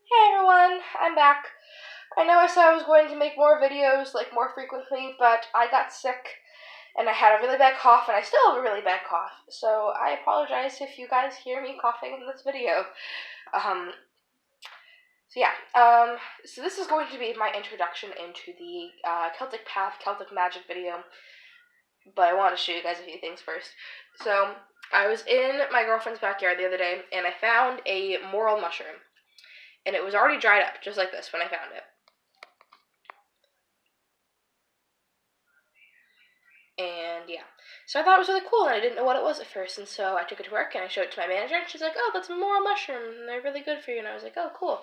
Hey everyone, I'm back. I know I said I was going to make more videos, more frequently, but I got sick and I had a really bad cough, and I still have a really bad cough. So I apologize if you guys hear me coughing in this video. Um, so this is going to be my introduction into the Celtic Path, Celtic Magic video, but I want to show you guys a few things first. So I was in my girlfriend's backyard the other day, and I found a morel mushroom. And it was already dried up, just like this, when I found it. And yeah, so I thought it was really cool, and I didn't know what it was at first, and so I took it to work, and I showed it to my manager, and she's like, oh, that's a morel mushroom, and they're really good for you, and I was like, oh, cool.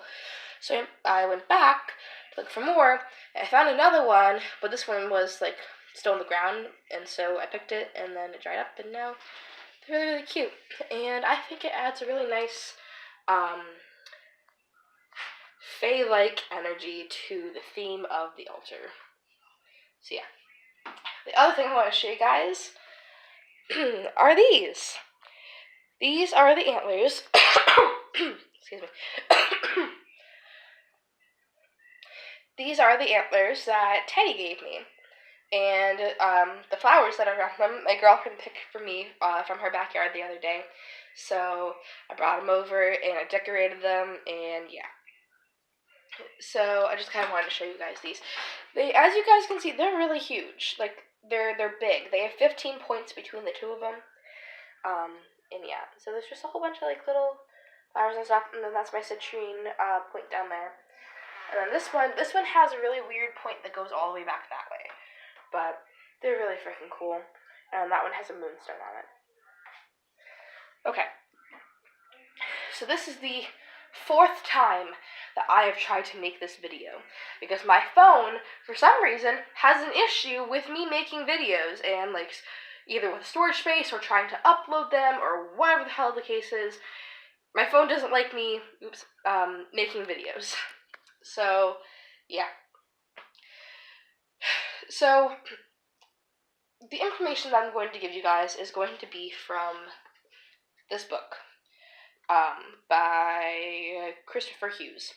So I went back to look for more, and I found another one, but this one was, still on the ground, and so I picked it, and then it dried up, and now they're really, really cute. And I think it adds a really nice, fae-like energy to the theme of the altar. So yeah. The other thing I want to show you guys are these. These are the antlers. Excuse me. These are the antlers that Teddy gave me. And the flowers that are around them, my girlfriend picked for me from her backyard the other day. So I brought them over and I decorated them, and yeah. So I just kind of wanted to show you guys these. As you guys can see, they're really huge. They're big. They have 15 points between the two of them. And yeah, so there's just a whole bunch of little flowers and stuff, and then that's my citrine point down there. And then this one has a really weird point that goes all the way back that way. But they're really freaking cool. And that one has a moonstone on it. Okay. So this is the 4th time that I have tried to make this video, because my phone, for some reason, has an issue with me making videos, and either with storage space or trying to upload them or whatever the hell the case is. My phone doesn't like me, making videos. So, yeah. So, the information that I'm going to give you guys is going to be from this book, by Christopher Hughes.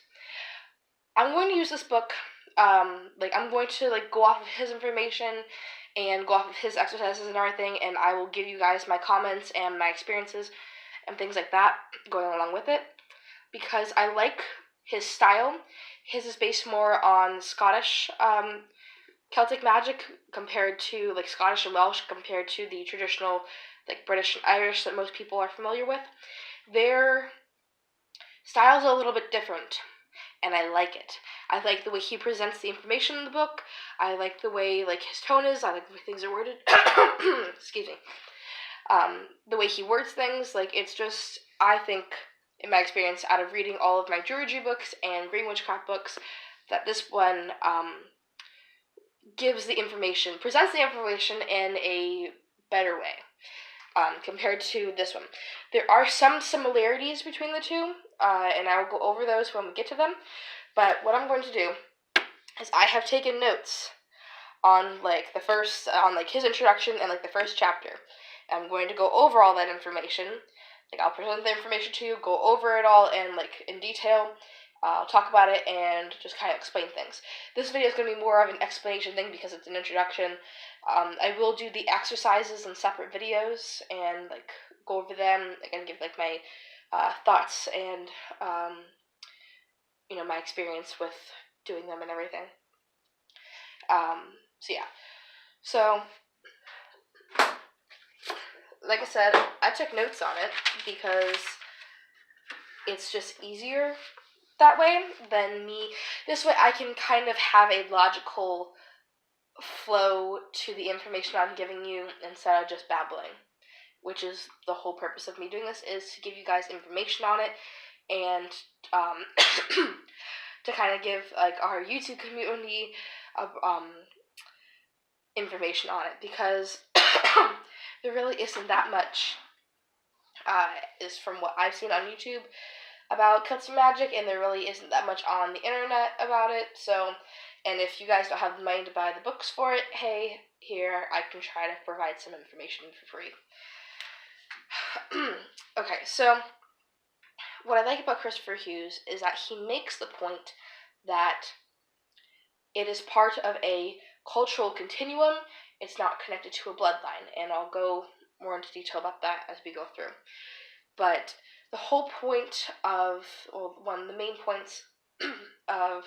I'm going to use this book, I'm going to, go off of his information and go off of his exercises and everything, and I will give you guys my comments and my experiences and things like that going along with it, because I like his style. His is based more on Scottish, Celtic magic compared to, Scottish and Welsh compared to the traditional, British and Irish that most people are familiar with. Their styles are a little bit different, and I like it. I like the way he presents the information in the book. I like the way, his tone is. I like the way things are worded. Excuse me. The way he words things, it's just, I think, in my experience, out of reading all of my Druidry books and Green Witchcraft books, that this one, presents the information in a better way, compared to this one. There are some similarities between the two, and I will go over those when we get to them, but what I'm going to do is I have taken notes on, his introduction and, the first chapter. I'm going to go over all that information. I'll present the information to you, go over it all in detail. I'll talk about it and just kind of explain things. This video is going to be more of an explanation thing because it's an introduction. I will do the exercises in separate videos and go over them and give my thoughts and my experience with doing them and everything. So yeah. So like I said, I took notes on it because it's just easier that way than me. This way I can kind of have a logical flow to the information I'm giving you instead of just babbling, which is the whole purpose of me doing this, is to give you guys information on it and to kind of give our YouTube community information on it, because there really isn't that much is from what I've seen on YouTube about Celtic magic, and there really isn't that much on the internet about it. So, and if you guys don't have the money to buy the books for it, hey, here I can try to provide some information for free. Okay, so what I like about Christopher Hughes is that he makes the point that it is part of a cultural continuum. It's not connected to a bloodline, and I'll go more into detail about that as we go through. But the whole point of, well, one of the main points of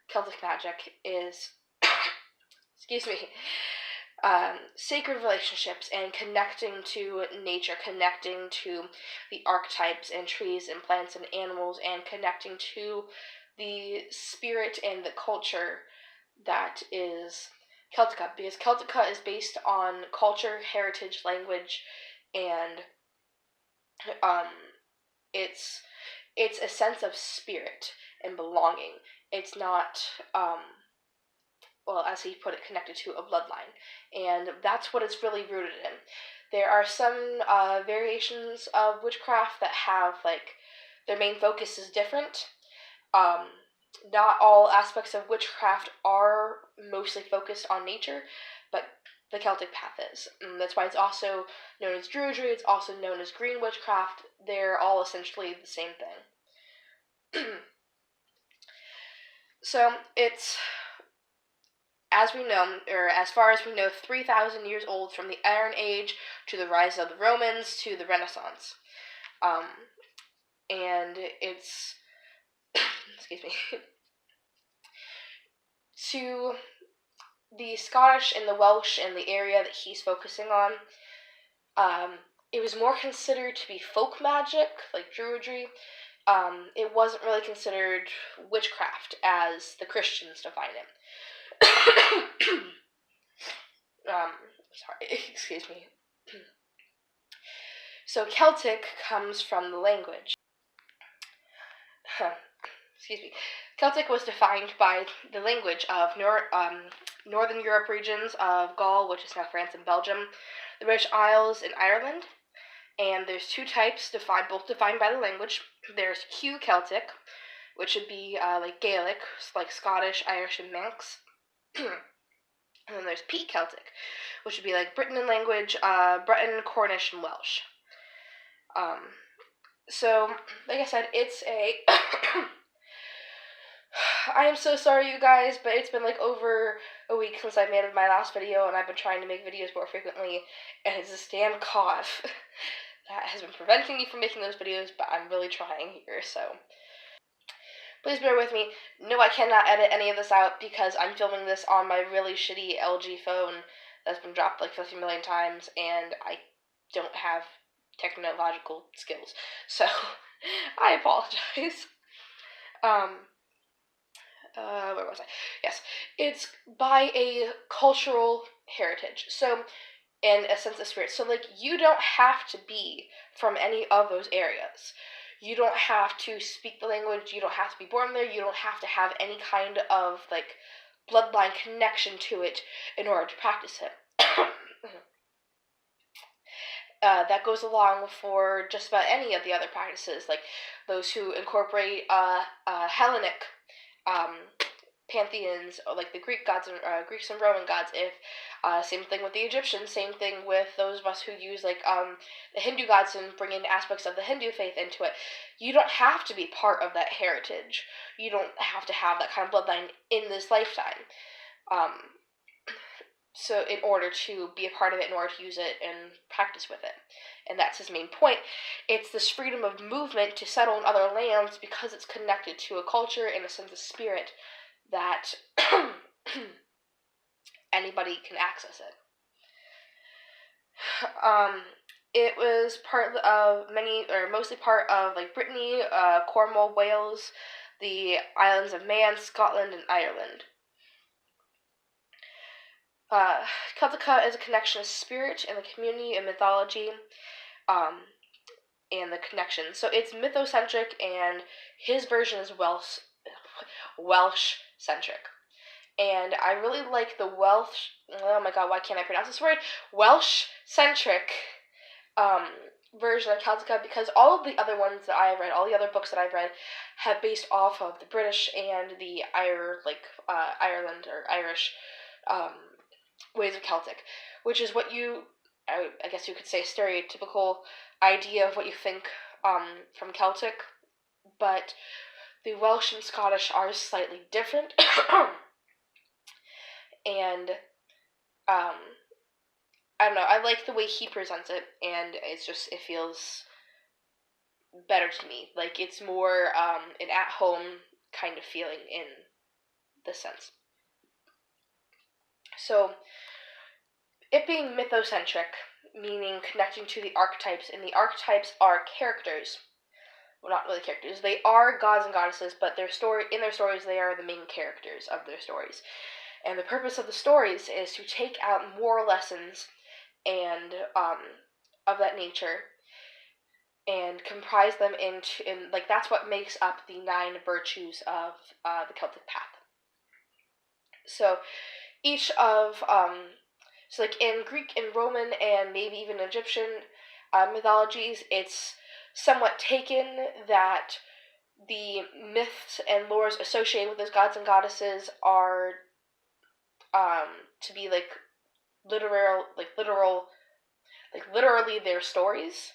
Celtic magic is, excuse me, sacred relationships and connecting to nature, connecting to the archetypes and trees and plants and animals, and connecting to the spirit and the culture that is Celtica, because Celtica is based on culture, heritage, language, and um, it's a sense of spirit and belonging. It's not well, as he put it, connected to a bloodline. And that's what it's really rooted in. There are some variations of witchcraft that have, like, their main focus is different. Not all aspects of witchcraft are mostly focused on nature, but the Celtic path is. And that's why it's also known as Druidry, it's also known as Green Witchcraft. They're all essentially the same thing. So, it's, as we know, or as far as we know, 3,000 years old, from the Iron Age to the rise of the Romans to the Renaissance. And it's, excuse me, to the Scottish and the Welsh and the area that he's focusing on, it was more considered to be folk magic, like Druidry. It wasn't really considered witchcraft as the Christians define it. Sorry, excuse me. So Celtic comes from the language. Excuse me. Celtic was defined by the language of Northern Europe regions of Gaul, which is now France and Belgium, the British Isles, and Ireland. And there's two types, both defined by the language. There's Q Celtic, which would be like Gaelic, like Scottish, Irish, and Manx. And then there's P Celtic, which would be like Britain in language, Breton, Cornish, and Welsh. So, like I said, it's a... I am so sorry, you guys, but it's been like over a week since I made my last video, and I've been trying to make videos more frequently, and it's this damn cough that has been preventing me from making those videos, but I'm really trying here, so please bear with me. No, I cannot edit any of this out because I'm filming this on my really shitty LG phone that's been dropped like 50 million times, and I don't have technological skills, so I apologize. Where was I? Yes, it's by a cultural heritage, so, in a sense of spirit. So, like, you don't have to be from any of those areas. You don't have to speak the language, you don't have to be born there, you don't have to have any kind of, like, bloodline connection to it in order to practice it. That goes along for just about any of the other practices, like those who incorporate Hellenic pantheons, or like the Greek gods and Greeks and Roman gods. If same thing with the Egyptians, same thing with those of us who use like the Hindu gods and bring in aspects of the Hindu faith into it. You don't have to be part of that heritage. You don't have to have that kind of bloodline in this lifetime. So in order to be a part of it, in order to use it and practice with it. And that's his main point. It's this freedom of movement to settle in other lands because it's connected to a culture and a sense of spirit that anybody can access it. It was part of mostly part of like Brittany, Cornwall, Wales, the islands of Man, Scotland, and Ireland. Celtica is a connection of spirit and the community and mythology, and the connection. So it's mythocentric, and his version is Welsh-centric. And I really like the oh my god, why can't I pronounce this word? Welsh-centric version of Celtica, because all of the other ones that I have read, all the other books that I've read, have based off of the British and the Ireland or Irish ways of Celtic, which is what I guess you could say, stereotypical idea of what you think from Celtic. but the Welsh and Scottish are slightly different. And I don't know, I like the way he presents it, and it feels better to me. Like, it's more an at-home kind of feeling in this sense. So, it being mythocentric, meaning connecting to the archetypes, and the archetypes are characters. Well, not really characters. They are gods and goddesses, but in their stories, they are the main characters of their stories. And the purpose of the stories is to take out moral lessons and of that nature and comprise them like, that's what makes up the 9 virtues of the Celtic path. So each of so like in Greek and Roman and maybe even Egyptian mythologies, it's somewhat taken that the myths and lores associated with those gods and goddesses are to be literally their stories,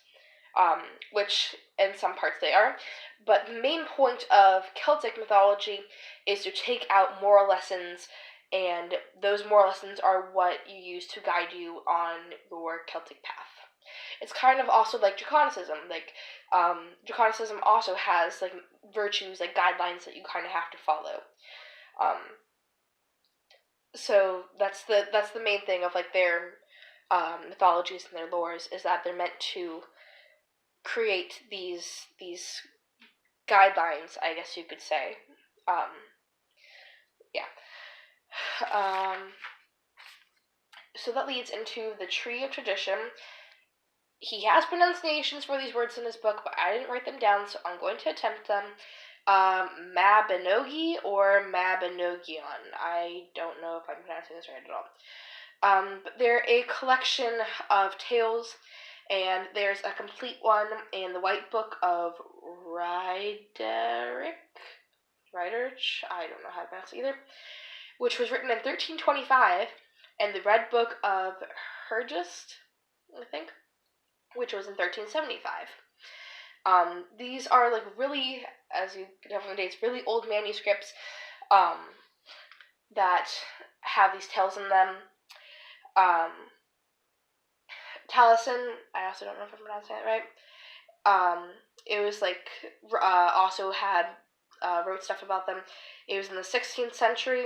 which in some parts they are. But the main point of Celtic mythology is to take out moral lessons, and those moral lessons are what you use to guide you on your Celtic path. It's kind of also like Draconicism. Like, Draconicism also has like virtues, like guidelines that you kind of have to follow. So that's the main thing of like their mythologies and their lores, is that they're meant to create these guidelines, I guess you could say. So that leads into the Tree of Tradition. He has pronunciations for these words in his book, but I didn't write them down, so I'm going to attempt them. Mabinogi or Mabinogion. I don't know if I'm pronouncing this right at all. But they're a collection of tales, and there's a complete one in the White Book of Ryderic, I don't know how to pronounce it either, which was written in 1325, and the Red Book of Hergest, I think, which was in 1375. These are like really, as you can tell from the dates, really old manuscripts that have these tales in them. Taliesin, I also don't know if I'm pronouncing it right. It was like also had wrote stuff about them. It was in the 16th century.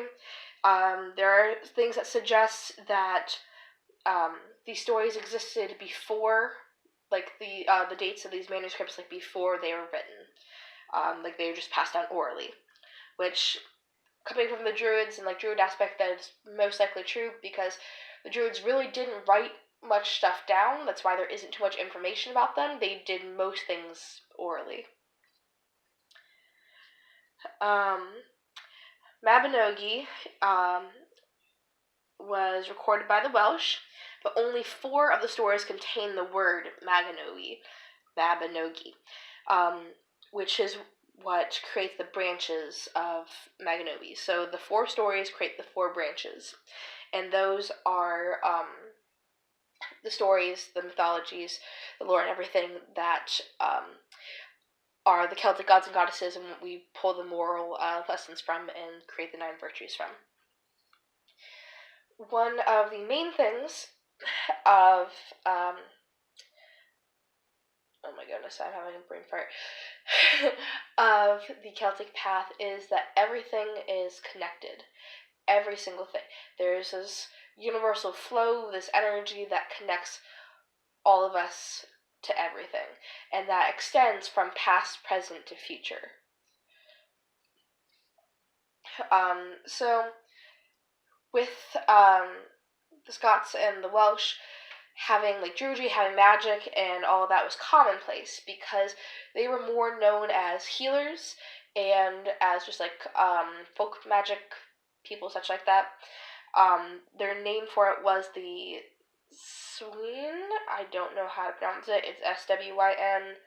There are things that suggest that these stories existed before, like the dates of these manuscripts, like before they were written. Like they were just passed down orally, which, coming from the Druids and like Druid aspect, that is most likely true, because the Druids really didn't write much stuff down. That's why there isn't too much information about them. They did most things orally. Mabinogi was recorded by the Welsh, but only 4 of the stories contain the word Mabinogi, which is what creates the branches of Mabinogi. So the 4 stories create the 4 branches, and those are the stories, the mythologies, the lore, and everything that are the Celtic gods and goddesses, and we pull the moral lessons from and create the 9 virtues from. One of the main things of oh my goodness, I'm having a brain fart, of the Celtic path is that everything is connected. Every single thing. There's this universal flow, this energy that connects all of us to everything, and that extends from past, present, to future. So with the Scots and the Welsh having like Druidry, having magic, and all of that was commonplace, because they were more known as healers and as just like folk magic people, such like that. Their name for it was the Swyn. I don't know how to pronounce it. It's Swyn,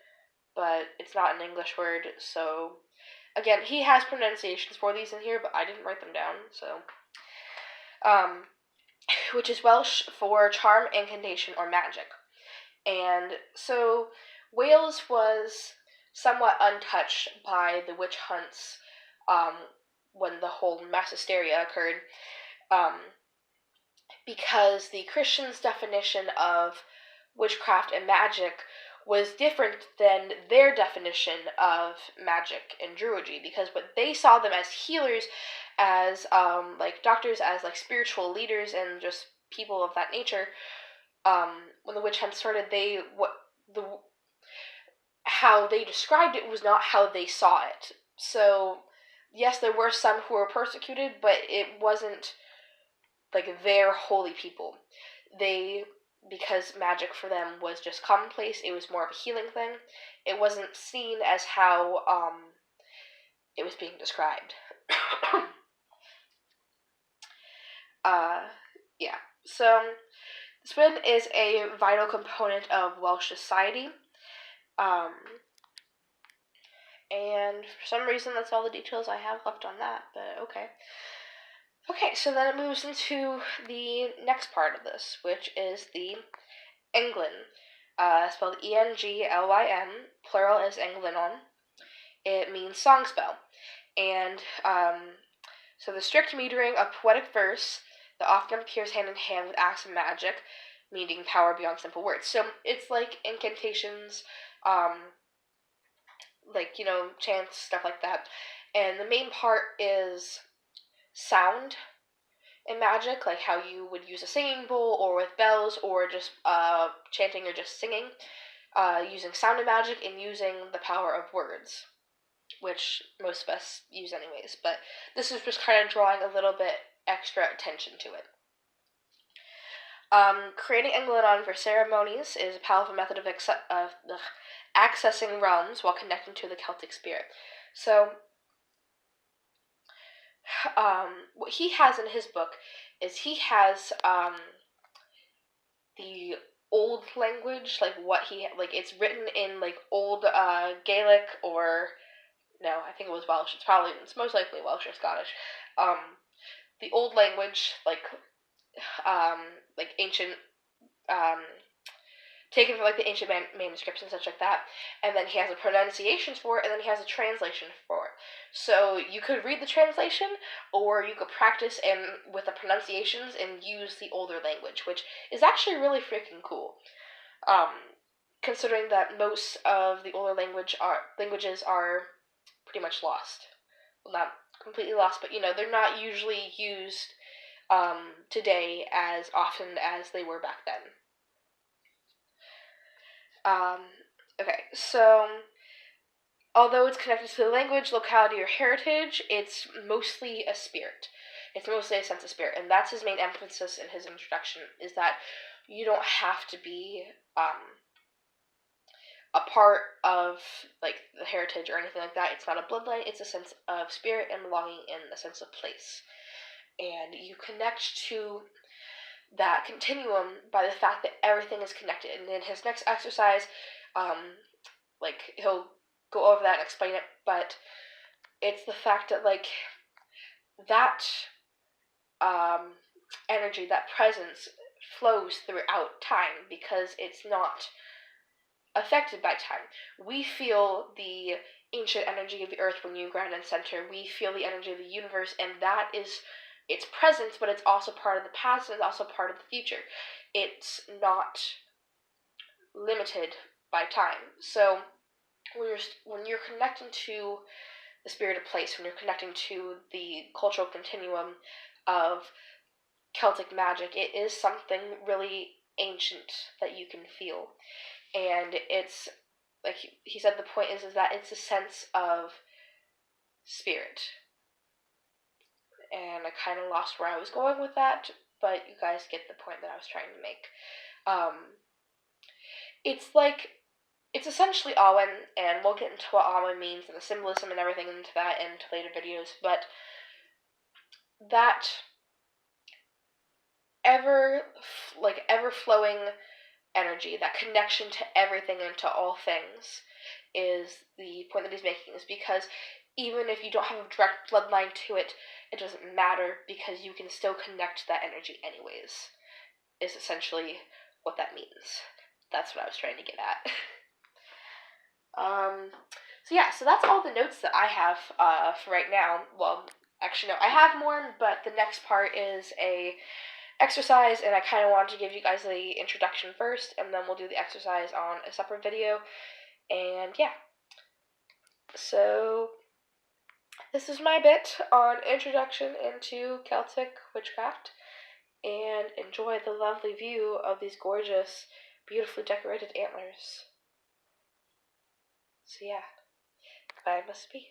but it's not an English word. So again, he has pronunciations for these in here, but I didn't write them down. So, which is Welsh for charm, incantation, or magic. And so Wales was somewhat untouched by the witch hunts when the whole mass hysteria occurred, um, because the Christians' definition of witchcraft and magic was different than their definition of magic and druidry, because what they saw them as healers, as like doctors, as like spiritual leaders, and just people of that nature. When the witch hunt started, how they described it was not how they saw it. So yes, there were some who were persecuted, but it wasn't like their holy people. Because magic for them was just commonplace, it was more of a healing thing. It wasn't seen as how it was being described. Yeah. So spin is a vital component of Welsh society. And for some reason, that's all the details I have left on that, but okay. Okay, so then it moves into the next part of this, which is the Englyn, spelled Englyn, plural is Englynon. It means song spell. And so the strict metering of poetic verse that often appears hand in hand with acts of magic, meaning power beyond simple words. So it's like incantations, like, chants, stuff like that. And the main part is sound in magic, like how you would use a singing bowl or with bells or just chanting or just singing, using sound in magic and using the power of words, which most of us use anyways, but this is just kind of drawing a little bit extra attention to it. Creating Englynon for ceremonies is a powerful method of accessing realms while connecting to the Celtic spirit. So, what he has in his book is he has the old language, it's written in like old Gaelic, or no, I think it was Welsh. It's most likely Welsh or Scottish. The old language, like ancient, taken from like the ancient manuscripts and such like that, and then he has the pronunciations for it, and then he has a translation for it. So you could read the translation, or you could practice with the pronunciations and use the older language, which is actually really freaking cool. Considering that most of the older languages are pretty much lost. Well, not completely lost, but they're not usually used today as often as they were back then. Okay, so although it's connected to the language, locality, or heritage, it's mostly a spirit. It's mostly a sense of spirit, and that's his main emphasis in his introduction, is that you don't have to be a part of like the heritage or anything like that. It's not a bloodline, it's a sense of spirit and belonging and a sense of place. And you connect to that continuum by the fact that everything is connected. And in his next exercise, he'll go over that and explain it, but it's the fact that that energy, that presence flows throughout time because it's not affected by time. We feel the ancient energy of the earth when you ground and center. We feel the energy of the universe, and that is its presence, but it's also part of the past and it's also part of the future. It's not limited by time. So when you're connecting to the spirit of place, when you're connecting to the cultural continuum of Celtic magic, it is something really ancient that you can feel. And it's, like he said, the point is that it's a sense of spirit. And I kind of lost where I was going with that, but you guys get the point that I was trying to make. It's essentially Awen, and we'll get into what Awen means and the symbolism and everything into that into later videos, but that ever-flowing energy, that connection to everything and to all things, is the point that he's making, is because even if you don't have a direct bloodline to it, it doesn't matter because you can still connect to that energy anyways, is essentially what that means. That's what I was trying to get at. So yeah, so that's all the notes that I have for right now. Well, actually no, I have more, but the next part is a exercise, and I kind of wanted to give you guys the introduction first, and then we'll do the exercise on a separate video. And yeah, so this is my bit on introduction into Celtic witchcraft, and enjoy the lovely view of these gorgeous, beautifully decorated antlers. So yeah, goodbye must be.